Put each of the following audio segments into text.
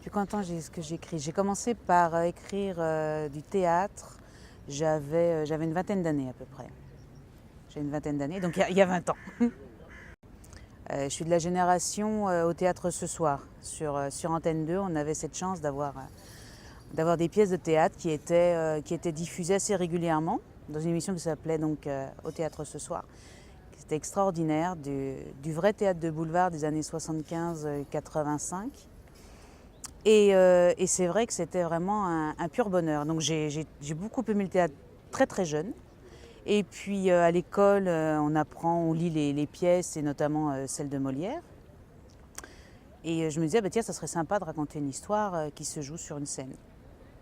Depuis combien de temps ce que j'écris? J'ai commencé par écrire du théâtre. J'avais une vingtaine d'années à peu près. J'ai une vingtaine d'années, donc il y a 20 ans. Je suis de la génération au théâtre ce soir. Sur Antenne 2, on avait cette chance d'avoir des pièces de théâtre qui étaient diffusées assez régulièrement dans une émission qui s'appelait donc Au théâtre ce soir. C'était extraordinaire, du vrai théâtre de boulevard des années 75-85. Et c'est vrai que c'était vraiment un pur bonheur. Donc j'ai beaucoup aimé le théâtre très très jeune. Et puis à l'école, on lit les pièces, et notamment celles de Molière. Et je me disais, bah, tiens, ça serait sympa de raconter une histoire qui se joue sur une scène.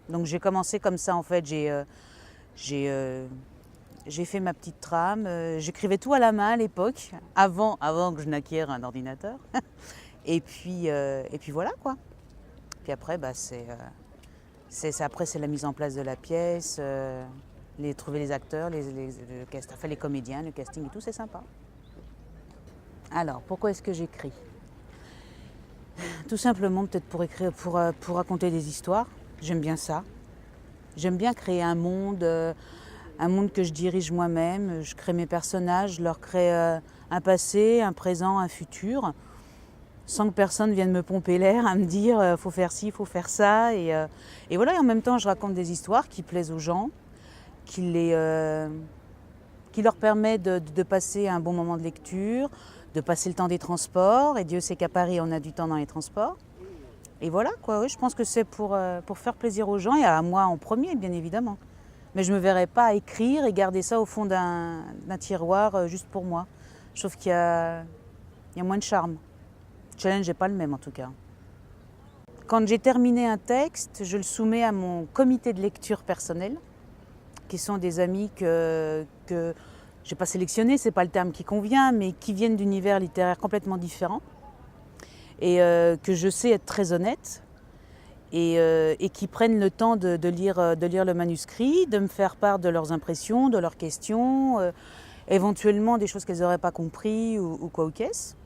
Donc j'ai commencé comme ça, en fait. J'ai fait ma petite trame. J'écrivais tout à la main à l'époque, avant que je n'acquière un ordinateur. Et puis voilà, quoi. Puis après, bah, après, c'est la mise en place de la pièce, trouver les acteurs, les comédiens, le casting et tout, c'est sympa. Alors, pourquoi est-ce que j'écris? Tout simplement, peut-être pour raconter des histoires. J'aime bien ça. J'aime bien créer un monde que je dirige moi-même. Je crée mes personnages, je leur crée un passé, un présent, un futur, sans que personne vienne me pomper l'air à me dire faut faire ci, faut faire ça. Et voilà, et en même temps, je raconte des histoires qui plaisent aux gens, qui leur permettent de passer un bon moment de lecture, de passer le temps des transports. Et Dieu sait qu'à Paris, on a du temps dans les transports. Et voilà, quoi, oui, je pense que c'est pour faire plaisir aux gens et à moi en premier, bien évidemment. Mais je ne me verrais pas écrire et garder ça au fond d'un tiroir juste pour moi. Je trouve qu'il y a moins de charme. Le challenge n'est pas le même en tout cas. Quand j'ai terminé un texte, je le soumets à mon comité de lecture personnel, qui sont des amis que je n'ai pas sélectionnés, ce n'est pas le terme qui convient, mais qui viennent d'univers littéraires complètement différents et que je sais être très honnête et qui prennent le temps de lire le manuscrit, de me faire part de leurs impressions, de leurs questions, éventuellement des choses qu'elles n'auraient pas compris ou quoi ou qu'est-ce.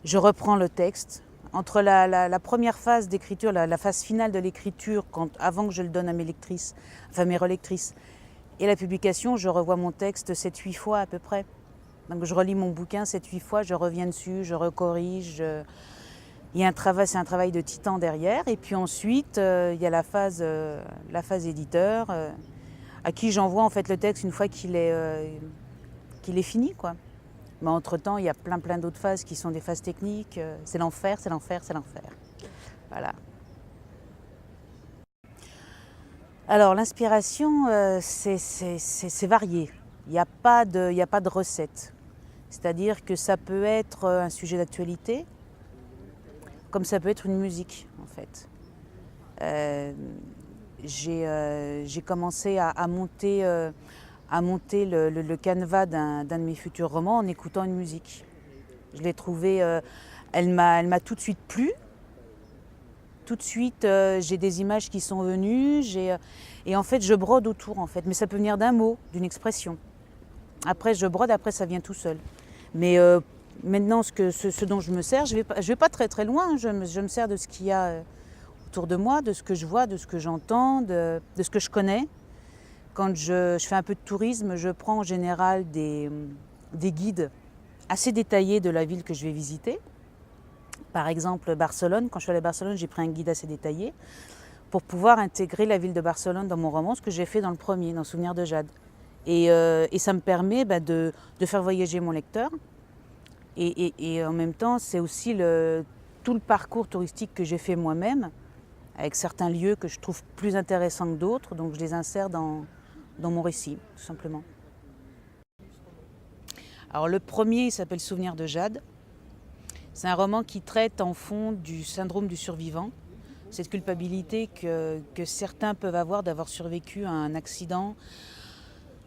Je reprends le texte. Entre la première phase d'écriture, la phase finale de l'écriture, avant que je le donne à mes lectrices, enfin mes relectrices, et la publication, je revois mon texte 7-8 fois à peu près. Donc je relis mon bouquin 7-8 fois, je reviens dessus, je recorrige. Il y a c'est un travail de titan derrière. Et puis ensuite, il y a la phase éditeur, à qui j'envoie en fait le texte une fois qu'il est fini, quoi. Mais entre-temps, il y a plein d'autres phases qui sont des phases techniques. C'est l'enfer, c'est l'enfer, c'est l'enfer. Voilà. Alors l'inspiration, c'est varié. Il n'y a pas de recette. C'est-à-dire que ça peut être un sujet d'actualité, comme ça peut être une musique, en fait. J'ai commencé à monter le canevas d'un de mes futurs romans en écoutant une musique. Je l'ai trouvée, elle m'a tout de suite plu. Tout de suite, j'ai des images qui sont venues. Et en fait, je brode autour, en fait. Mais ça peut venir d'un mot, d'une expression. Après, je brode, après, ça vient tout seul. Mais maintenant, ce dont je me sers, je vais pas très très loin. Je me sers de ce qu'il y a autour de moi, de ce que je vois, de ce que j'entends, de ce que je connais. Quand je fais un peu de tourisme, je prends en général des guides assez détaillés de la ville que je vais visiter. Par exemple, Barcelone. Quand je suis allée à Barcelone, j'ai pris un guide assez détaillé pour pouvoir intégrer la ville de Barcelone dans mon roman, ce que j'ai fait dans le premier, dans Souvenir de Jade. Et ça me permet de faire voyager mon lecteur. Et en même temps, c'est aussi tout le parcours touristique que j'ai fait moi-même, avec certains lieux que je trouve plus intéressants que d'autres. Donc je les insère dans mon récit, tout simplement. Alors le premier, il s'appelle Souvenir de Jade. C'est un roman qui traite en fond du syndrome du survivant, cette culpabilité que certains peuvent avoir d'avoir survécu à un accident,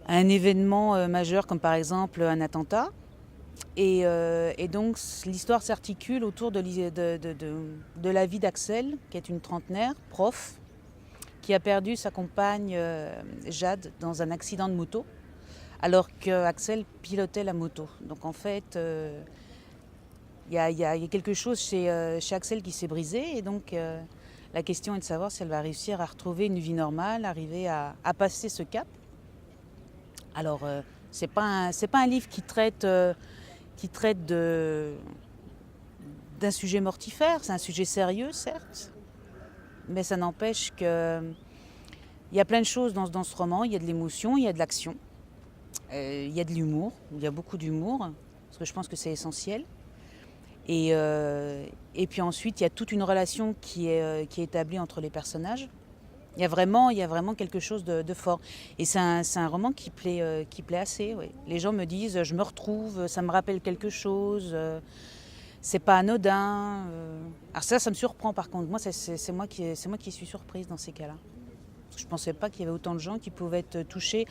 à un événement majeur comme par exemple un attentat. Et donc l'histoire s'articule autour de la vie d'Axel, qui est une trentenaire, prof, qui a perdu sa compagne Jade dans un accident de moto, alors qu'Axel pilotait la moto. Donc en fait, il y a quelque chose chez Axel qui s'est brisé et donc la question est de savoir si elle va réussir à retrouver une vie normale, arriver à passer ce cap. Alors, c'est pas un livre qui traite d'un sujet mortifère, c'est un sujet sérieux, certes, mais ça n'empêche qu'il y a plein de choses dans ce roman. Il y a de l'émotion, il y a de l'action, il y a de l'humour, il y a beaucoup d'humour, parce que je pense que c'est essentiel. Et puis ensuite, il y a toute une relation qui est établie entre les personnages. Il y a vraiment quelque chose de fort. Et c'est un roman qui plaît assez. Oui. Les gens me disent, je me retrouve, ça me rappelle quelque chose, c'est pas anodin. Alors ça me surprend par contre. Moi, c'est moi qui suis surprise dans ces cas-là. Je ne pensais pas qu'il y avait autant de gens qui pouvaient être touchés.